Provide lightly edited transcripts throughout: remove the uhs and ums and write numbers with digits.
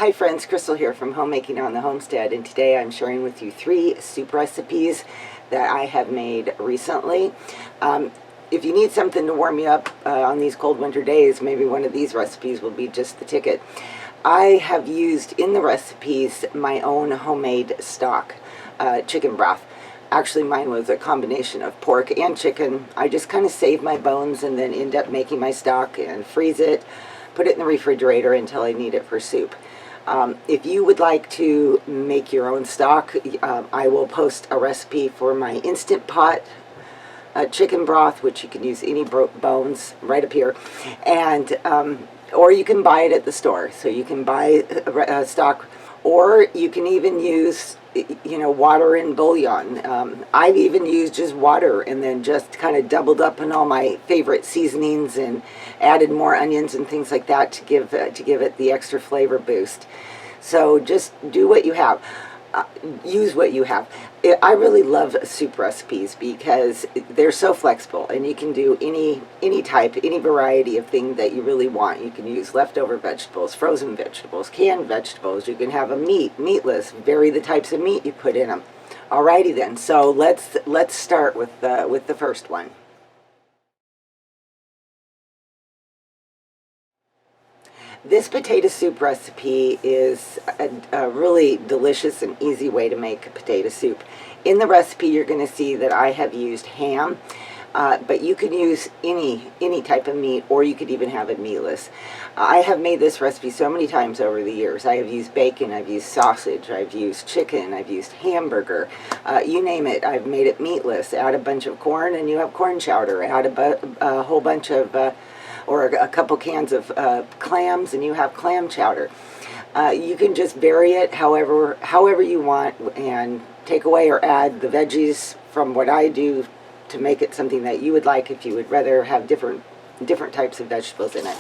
Hi friends, Crystal here from Homemaking on the Homestead, and today I'm sharing with you 3 soup recipes that I have made recently. If you need something to warm you up on these cold winter days, maybe one of these recipes will be just the ticket. I have used in the recipes my own homemade stock, chicken broth. Actually, mine was a combination of pork and chicken. I just kind of save my bones and then end up making my stock and freeze it, put it in the refrigerator until I need it for soup. If you would like to make your own stock, I will post a recipe for my Instant Pot chicken broth, which you can use any bones right up here, and or you can buy it at the store. So you can buy a stock, or you can even use, you know, water and bouillon. I've even used just water and then just kind of doubled up on all my favorite seasonings and added more onions and things like that to give it the extra flavor boost. So just do what you have. Use what you have. I really love soup recipes because they're so flexible, and you can do any type, any variety of thing that you really want. You can use leftover vegetables, frozen vegetables, canned vegetables. You can have a meatless, vary the types of meat you put in them. Alrighty then. So let's start with the first one. This potato soup recipe is a really delicious and easy way to make a potato soup. In the recipe, you're going to see that I have used ham, but you can use any type of meat, or you could even have it meatless. I have made this recipe so many times over the years. I have used bacon, I've used sausage, I've used chicken, I've used hamburger, you name it. I've made it meatless. Add a bunch of corn and you have corn chowder. Add a whole bunch of or a couple cans of clams and you have clam chowder. You can just vary it however you want, and take away or add the veggies from what I do to make it something that you would like if you would rather have different types of vegetables in it.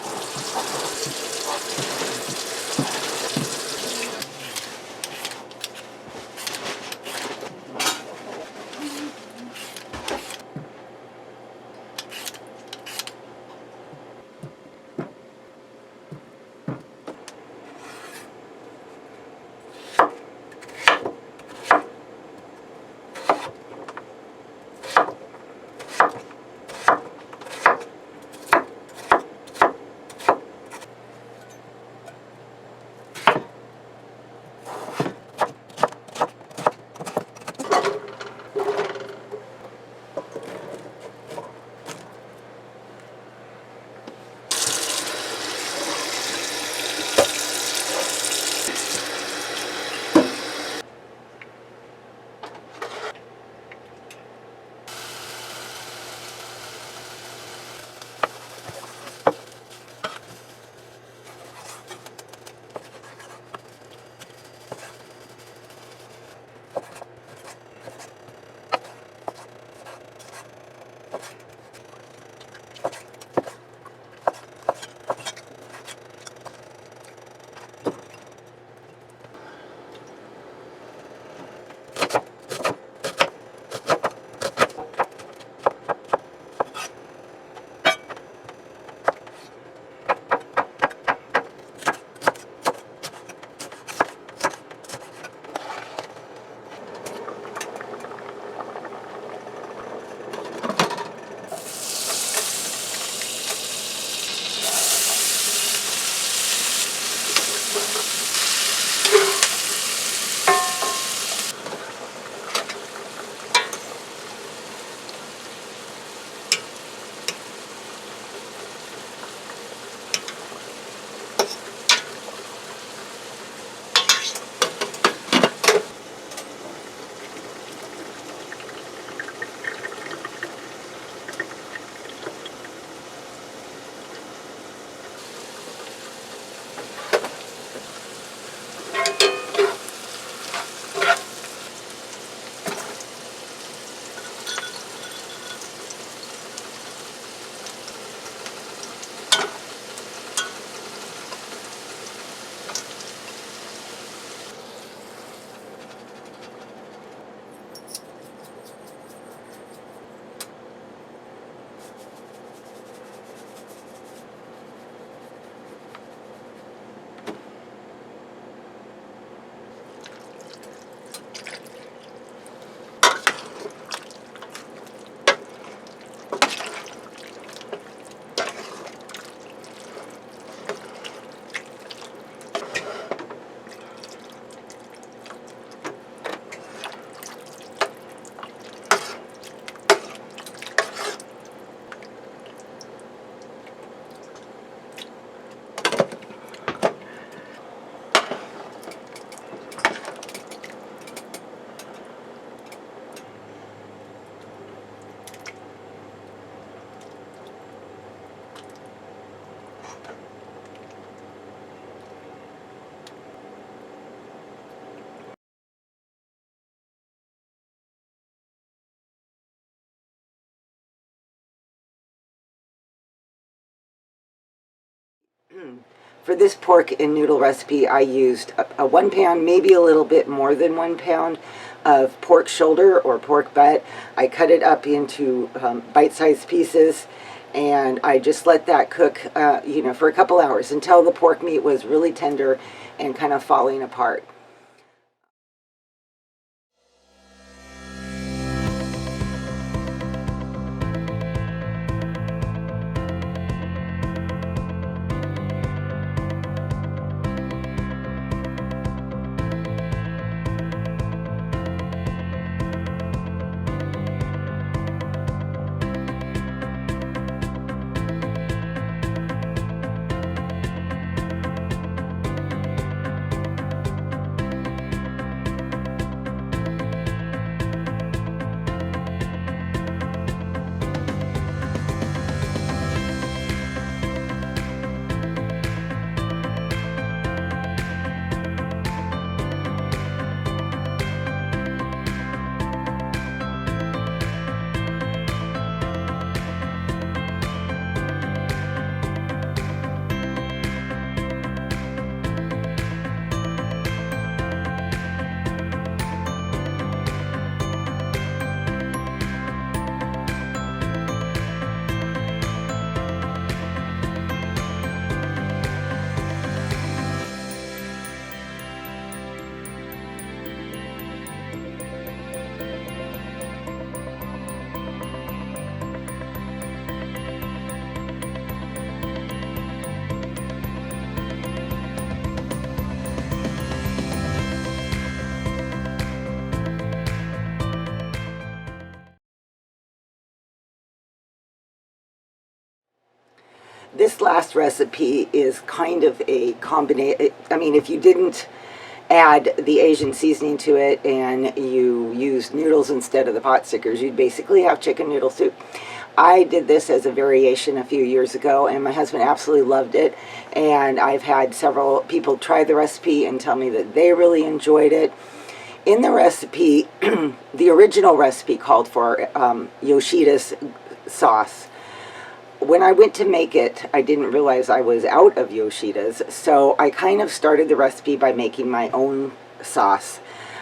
For this pork and noodle recipe, I used a 1 pound, maybe a little bit more than 1 pound of pork shoulder or pork butt. I cut it up into bite-sized pieces, and I just let that cook, for a couple hours until the pork meat was really tender and kind of falling apart. This last recipe is kind of a combination. I mean, if you didn't add the Asian seasoning to it and you used noodles instead of the pot stickers, you'd basically have chicken noodle soup. I did this as a variation a few years ago, and my husband absolutely loved it, and I've had several people try the recipe and tell me that they really enjoyed it. In the recipe, the original recipe called for Yoshida's sauce. When I went to make it, I didn't realize I was out of Yoshida's, so I kind of started the recipe by making my own sauce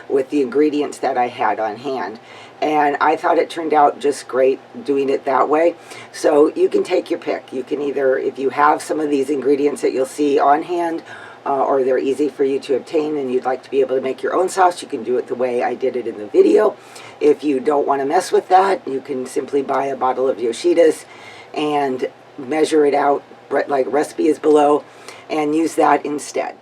with the ingredients that I had on hand. And I thought it turned out just great doing it that way. So you can take your pick. You can either, if you have some of these ingredients that you'll see on hand, or they're easy for you to obtain and you'd like to be able to make your own sauce, you can do it the way I did it in the video. If you don't want to mess with that, you can simply buy a bottle of Yoshida's and measure it out like recipe is below and use that instead.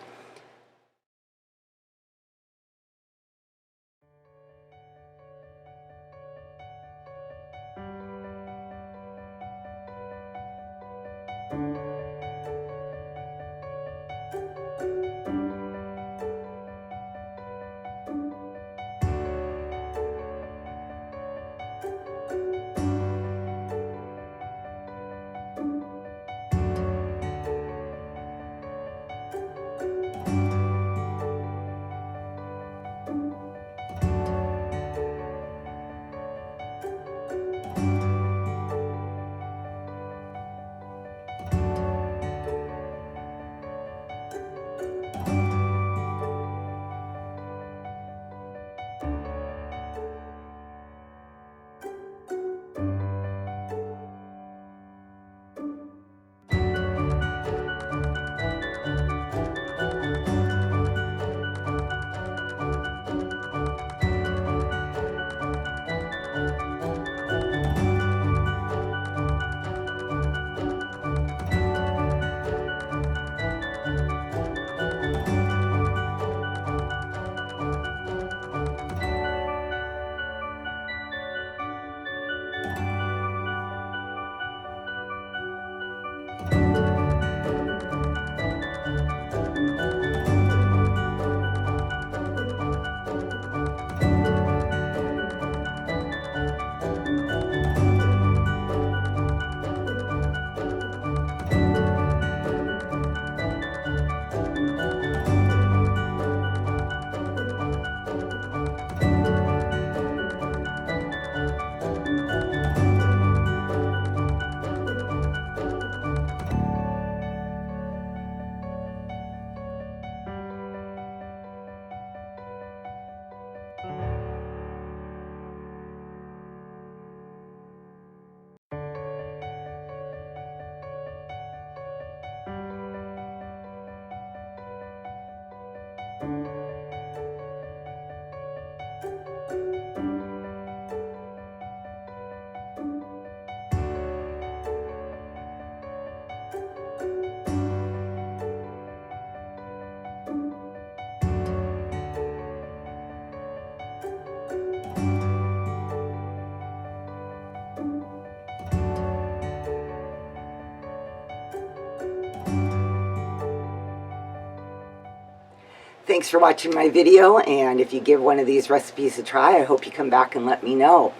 thanks for watching my video, and if you give one of these recipes a try, I hope you come back and let me know.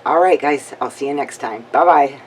Alright guys, I'll see you next time. Bye-bye.